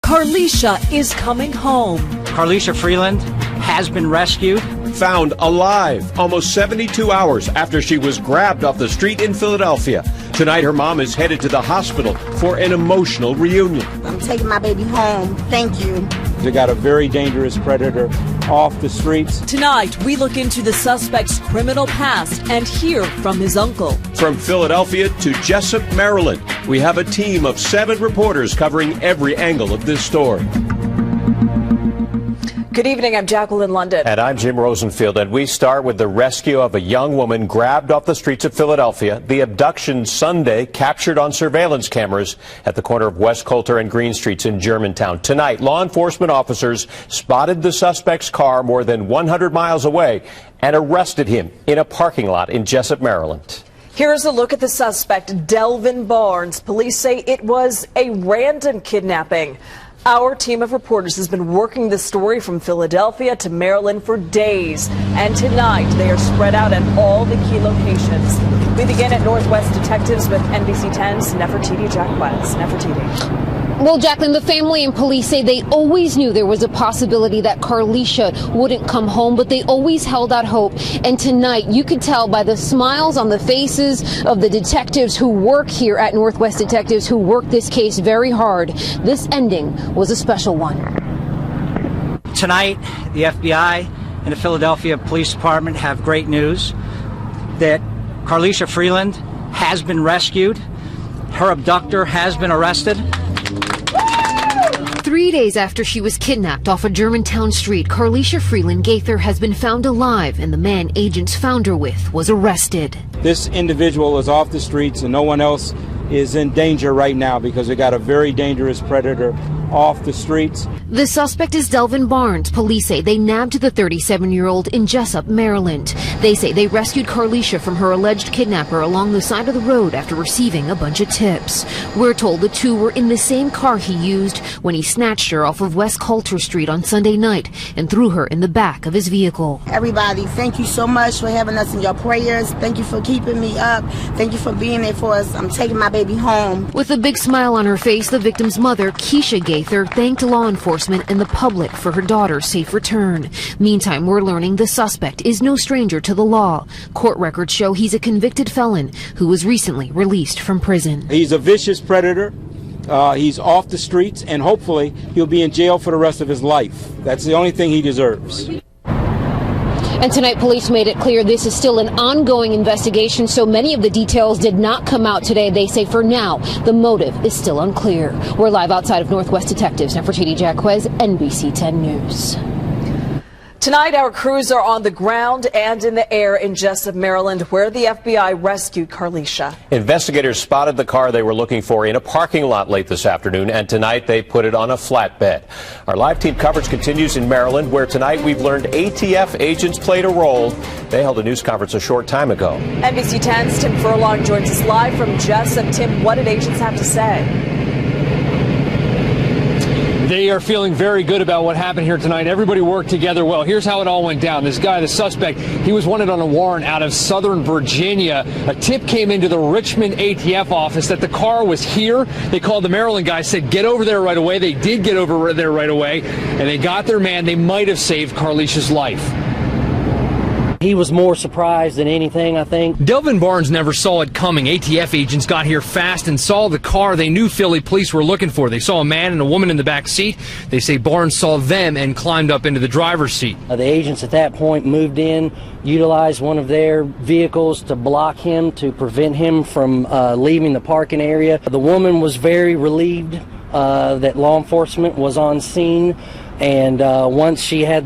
Carlesha is coming home. Carlesha Freeland has been rescued. Found alive almost 72 hours after she was grabbed off the street in Philadelphia. Tonight, her mom is headed to the hospital for an emotional reunion. I'm taking my baby home. Thank you. They got a very dangerous predator off the streets. Tonight, we look into the suspect's criminal past and hear from his uncle. From Philadelphia to Jessup, Maryland, we have a team of 7 reporters covering every angle of this story. Good evening, I'm Jacqueline London. And I'm Jim Rosenfield, and we start with the rescue of a young woman grabbed off the streets of Philadelphia. The abduction Sunday captured on surveillance cameras at the corner of West Coulter and Green Streets in Germantown. Tonight, law enforcement officers spotted the suspect's car more than 100 miles away and arrested him in a parking lot in Jessup, Maryland. Here's a look at the suspect, Delvin Barnes. Police say it was a random kidnapping. Our team of reporters has been working this story from Philadelphia to Maryland for days. And tonight, they are spread out at all the key locations. We begin at Northwest Detectives with NBC 10's Nefertiti Jacquez. Nefertiti. Well, Jacqueline, the family and police say they always knew there was a possibility that Carlesha wouldn't come home, but they always held out hope. And tonight, you could tell by the smiles on the faces of the detectives who work here at Northwest Detectives, who work this case very hard. This ending was a special one. Tonight, the FBI and the Philadelphia Police Department have great news that Carlesha Freeland has been rescued. Her abductor has been arrested. 3 days after she was kidnapped off a Germantown street, Carlesha Freeland Gaither has been found alive, and the man agents found her with was arrested. This individual is off the streets, and no one else is in danger right now because they got a very dangerous predator off the streets. The suspect is Delvin Barnes. Police say they nabbed the 37-year-old in Jessup, Maryland. They say they rescued Carlesha from her alleged kidnapper along the side of the road after receiving a bunch of tips. We're told the two were in the same car he used when he snatched her off of West Coulter Street on Sunday night and threw her in the back of his vehicle. Everybody, thank you so much for having us in your prayers. Thank you for keeping me up. Thank you for being there for us. I'm taking my baby home. With a big smile on her face, the victim's mother, Keisha Gaither, thanked law enforcement and the public for her daughter's safe return. Meantime, we're learning the suspect is no stranger to the law. Court records show he's a convicted felon who was recently released from prison. He's a vicious predator. He's off the streets, and hopefully he'll be in jail for the rest of his life. That's the only thing he deserves. And tonight, police made it clear this is still an ongoing investigation, so many of the details did not come out today. They say for now, the motive is still unclear. We're live outside of Northwest Detectives. Nefertiti Jacquez, NBC 10 News. Tonight, our crews are on the ground and in the air in Jessup, Maryland, where the FBI rescued Carlesha. Investigators spotted the car they were looking for in a parking lot late this afternoon, and tonight they put it on a flatbed. Our live team coverage continues in Maryland, where tonight we've learned ATF agents played a role. They held a news conference a short time ago. NBC 10's Tim Furlong joins us live from Jessup. Tim, what did agents have to say? They are feeling very good about what happened here tonight. Everybody worked together well. Here's how it all went down. This guy, the suspect, he was wanted on a warrant out of Southern Virginia. A tip came into the Richmond ATF office that the car was here. They called the Maryland guy, said get over there right away. They did get over there right away, and they got their man. They might have saved Carlesha's life. He was more surprised than anything, I think. Delvin Barnes never saw it coming. ATF agents got here fast and saw the car they knew Philly police were looking for. They saw a man and a woman in the back seat. They say Barnes saw them and climbed up into the driver's seat. The agents at that point moved in, utilized one of their vehicles to block him, to prevent him from leaving the parking area. The woman was very relieved that law enforcement was on scene, and once she had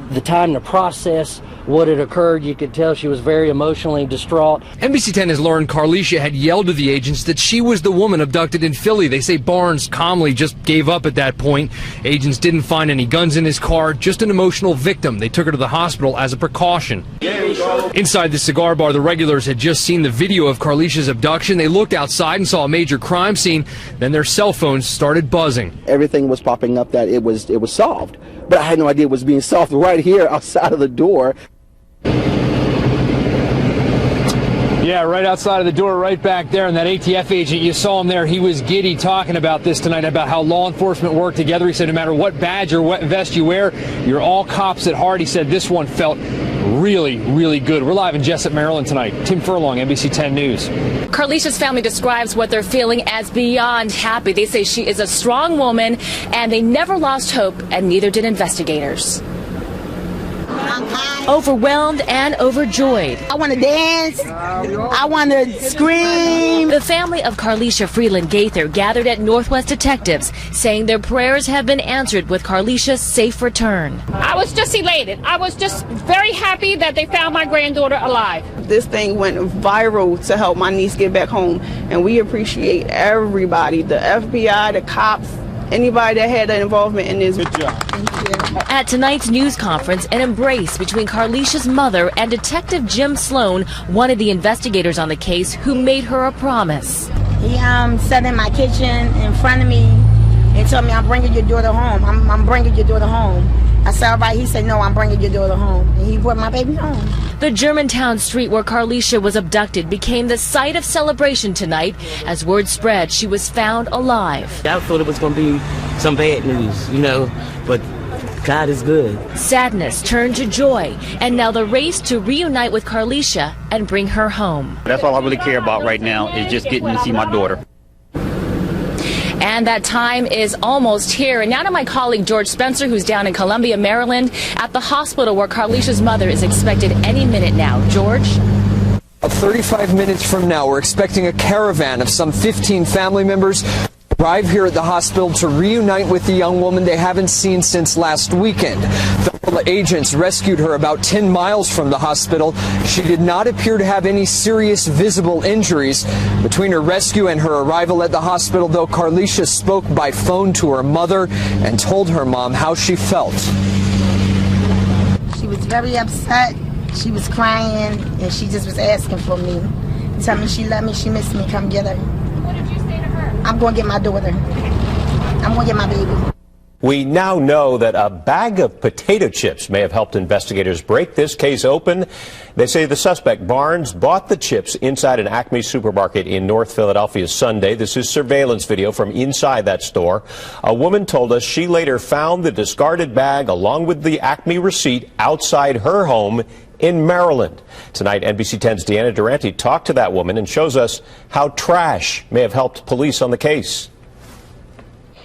the time to process what had occurred, you could tell she was very emotionally distraught. NBC 10 has learned Carlesha had yelled to the agents that she was the woman abducted in Philly. They say Barnes calmly just gave up at that point. Agents didn't find any guns in his car, just an emotional victim. They took her to the hospital as a precaution. Inside the cigar bar, the regulars had just seen the video of Carlesha's abduction. They looked outside and saw a major crime scene. Then their cell phones started buzzing. Everything was popping up that it was solved, but I had no idea it was being solved right here outside of the door. Yeah, right outside of the door, right back there. And that ATF agent, you saw him there. He was giddy talking about this tonight, about how law enforcement work together. He said no matter what badge or what vest you wear, you're all cops at heart. He said this one felt really, really good. We're live in Jessup, Maryland tonight. Tim Furlong, NBC 10 News. Carlesha's family describes what they're feeling as beyond happy. They say she is a strong woman, and they never lost hope, and neither did investigators. Overwhelmed and overjoyed. I want to dance. I want to scream. The family of Carlesha Freeland Gaither gathered at Northwest Detectives, saying their prayers have been answered with Carlesha's safe return. I was just elated. I was just very happy that they found my granddaughter alive. This thing went viral to help my niece get back home, and we appreciate everybody, the FBI, the cops, anybody that had an involvement in this. Good job. At tonight's news conference, an embrace between Carlesha's mother and Detective Jim Sloan, one of the investigators on the case, who made her a promise. He sat in my kitchen in front of me and told me, I'm bringing your daughter home. I'm bringing your daughter home. I said, all right. He said, no, I'm bringing your daughter home. And he brought my baby home. The Germantown street where Carlesha was abducted became the site of celebration tonight. As word spread, she was found alive. I thought it was going to be some bad news, but God is good. Sadness turned to joy, and now the race to reunite with Carlesha and bring her home. That's all I really care about right now, is just getting to see my daughter. And that time is almost here. And now to my colleague George Spencer, who's down in Columbia, Maryland, at the hospital where Carlesha's mother is expected any minute now. George? 35 minutes from now, we're expecting a caravan of some 15 family members arrive here at the hospital to reunite with the young woman they haven't seen since last weekend. Federal agents rescued her about 10 miles from the hospital. She did not appear to have any serious visible injuries. Between her rescue and her arrival at the hospital, though, Carlesha spoke by phone to her mother and told her mom how she felt. She was very upset. She was crying, and she just was asking for me. Tell me she loved me, she missed me, come get her. What did you say to her? I'm going to get my daughter. I'm going to get my baby. We now know that a bag of potato chips may have helped investigators break this case open. They say the suspect, Barnes, bought the chips inside an Acme supermarket in North Philadelphia Sunday. This is surveillance video from inside that store. A woman told us she later found the discarded bag along with the Acme receipt outside her home in Maryland. Tonight, NBC 10's Deanna Durante talked to that woman and shows us how trash may have helped police on the case.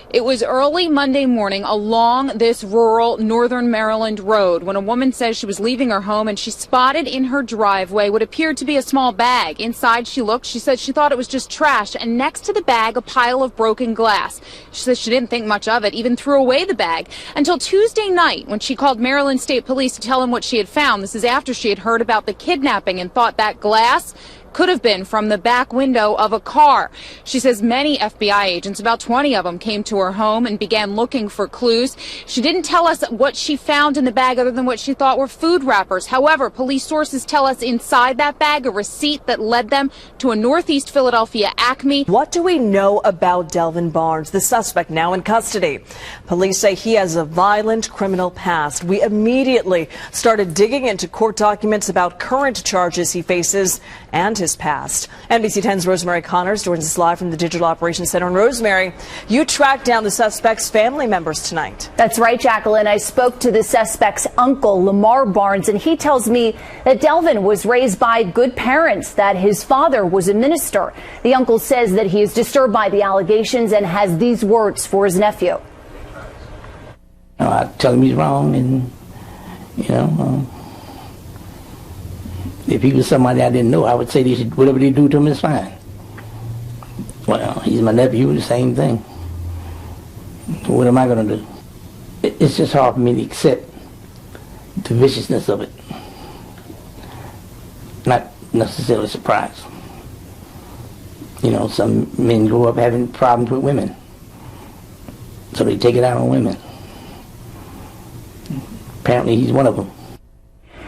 It was early Monday morning along this rural northern Maryland road when a woman says she was leaving her home and she spotted in her driveway what appeared to be a small bag. Inside she looked, she said she thought it was just trash, and next to the bag a pile of broken glass. She says she didn't think much of it, even threw away the bag, until Tuesday night when she called Maryland State Police to tell them what she had found. This is after she had heard about the kidnapping and thought that glass could have been from the back window of a car. She says many FBI agents, about 20 of them, came to her home and began looking for clues. She didn't tell us what she found in the bag other than what she thought were food wrappers. However, police sources tell us inside that bag a receipt that led them to a Northeast Philadelphia Acme. What do we know about Delvin Barnes, the suspect now in custody? Police say he has a violent criminal past. We immediately started digging into court documents about current charges he faces and his past. NBC 10's Rosemary Connors joins us live from the Digital Operations Center. And Rosemary, you tracked down the suspect's family members tonight. That's right, Jacqueline. I spoke to the suspect's uncle, Lamar Barnes, and he tells me that Delvin was raised by good parents, that his father was a minister. The uncle says that he is disturbed by the allegations and has these words for his nephew. I tell him he's wrong, and, if he was somebody I didn't know, I would say whatever they do to him is fine. Well, he's my nephew, the same thing. What am I going to do? It's just hard for me to accept the viciousness of it. Not necessarily surprised. Some men grow up having problems with women, so they take it out on women. Apparently he's one of them.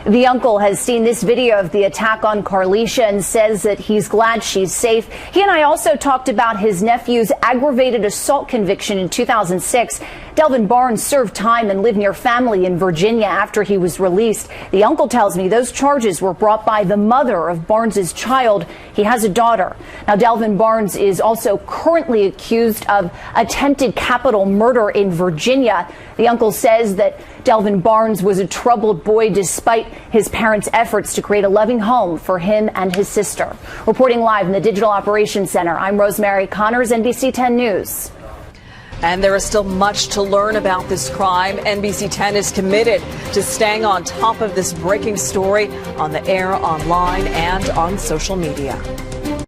The uncle has seen this video of the attack on Carlesha and says that he's glad she's safe. He and I also talked about his nephew's aggravated assault conviction in 2006. Delvin Barnes served time and lived near family in Virginia after he was released. The uncle tells me those charges were brought by the mother of Barnes's child. He has a daughter. Now, Delvin Barnes is also currently accused of attempted capital murder in Virginia. The uncle says that Delvin Barnes was a troubled boy despite his parents' efforts to create a loving home for him and his sister. Reporting live in the Digital Operations Center, I'm Rosemary Connors, NBC 10 News. And there is still much to learn about this crime. NBC 10 is committed to staying on top of this breaking story on the air, online, and on social media.